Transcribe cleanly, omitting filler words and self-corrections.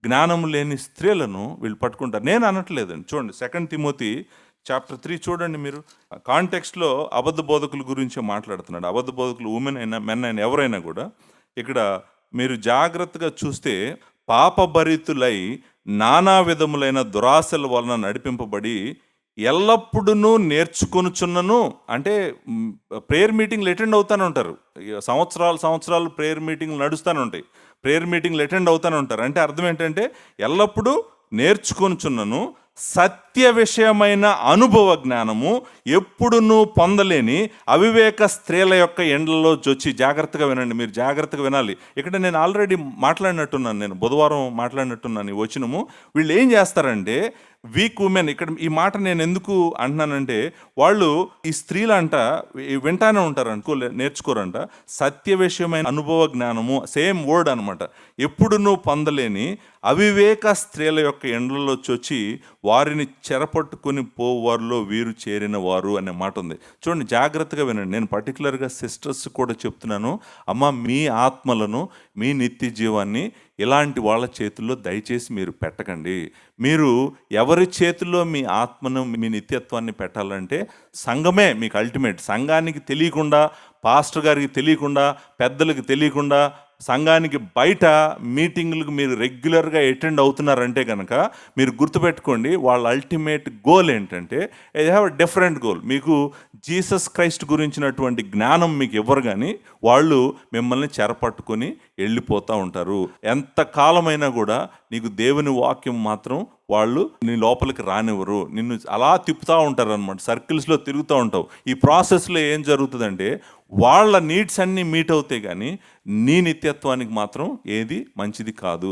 జ్ఞానం లేని స్త్రీలను వీళ్ళు పట్టుకుంటారు. నేను అనట్లేదండి. చూడండి 2 తిమోతి చాప్టర్ 3 చూడండి మీరు. కాంటెక్స్ట్లో అబద్ధ బోధకుల గురించే మాట్లాడుతున్నాడు. అబద్ధ బోధకులు ఉమెన్ అయినా మెన్ అయినా ఎవరైనా కూడా ఇక్కడ మీరు జాగ్రత్తగా చూస్తే పాపభరితులై నానా విధములైన దురాశల వలన నడిపింపబడి ఎల్లప్పుడూ నేర్చుకొనుచున్నను. అంటే ప్రేయర్ మీటింగ్లు అటెండ్ అవుతూనే ఉంటారు. సంవత్సరాలు ప్రేయర్ మీటింగ్లు నడుస్తూనే ఉంటాయి. ప్రేయర్ మీటింగ్లు అటెండ్ అవుతూనే ఉంటారు. అంటే అర్థం ఏంటంటే ఎల్లప్పుడూ నేర్చుకొనుచున్నను, సత్య విషయమైన అనుభవ జ్ఞానము ఎప్పుడునూ పొందలేని అవివేక స్త్రీల యొక్క ఎండ్లలో జొచ్చి. జాగ్రత్తగా వినండి, మీరు జాగ్రత్తగా వినాలి. ఇక్కడ నేను ఆల్రెడీ మాట్లాడినట్టున్నాను, నేను బుధవారం మాట్లాడినట్టున్నాను ఈ వచనము. వీళ్ళు ఏం చేస్తారంటే వీక్ ఉమెన్, ఇక్కడ ఈ మాట నేను ఎందుకు అంటున్నానంటే వాళ్ళు ఈ స్త్రీలంట వింటానే ఉంటారంట, నేర్చుకోరంట. సత్య విషయమైన అనుభవ జ్ఞానము, సేమ్ వర్డ్ అనమాట, ఎప్పుడునూ పొందలేని అవివేక స్త్రీల యొక్క ఎండ్లలో చొచ్చి వారిని చెరపట్టుకుని పోవారిలో వీరు చేరిన వారు అనే మాట ఉంది. చూడండి జాగ్రత్తగా వినండి. నేను పర్టికులర్గా సిస్టర్స్ కూడా చెప్తున్నాను, అమ్మ మీ ఆత్మలను, మీ నిత్య జీవాన్ని ఇలాంటి వాళ్ళ చేతుల్లో దయచేసి మీరు పెట్టకండి. మీరు ఎవరి చేతుల్లో మీ ఆత్మను, మీ నిత్యత్వాన్ని పెట్టాలంటే సంఘమే మీకు అల్టిమేట్. సంఘానికి తెలియకుండా, పాస్టర్ గారికి తెలియకుండా, పెద్దలకు తెలియకుండా, సంఘానికి బయట మీటింగులకు మీరు రెగ్యులర్గా అటెండ్ అవుతున్నారంటే కనుక మీరు గుర్తుపెట్టుకోండి, వాళ్ళ అల్టిమేట్ గోల్ ఏంటంటే they have a different goal. మీకు జీసస్ క్రైస్ట్ గురించినటువంటి జ్ఞానం మీకు ఇవ్వరు, కానీ వాళ్ళు మిమ్మల్ని చెరపట్టుకొని వెళ్ళిపోతూ ఉంటారు. ఎంత కాలమైనా కూడా నీకు దేవుని వాక్యం మాత్రం వాళ్ళు నీ లోపలికి రానివ్వరు. నిన్ను అలా తిప్పుతూ ఉంటారు అనమాట, సర్కిల్స్లో తిరుగుతూ ఉంటావు. ఈ ప్రాసెస్లో ఏం జరుగుతుందంటే వాళ్ళ నీడ్స్ అన్నీ మీట్ అవుతాయి, కానీ నీ నిత్యత్వానికి మాత్రం ఏది మంచిది కాదు.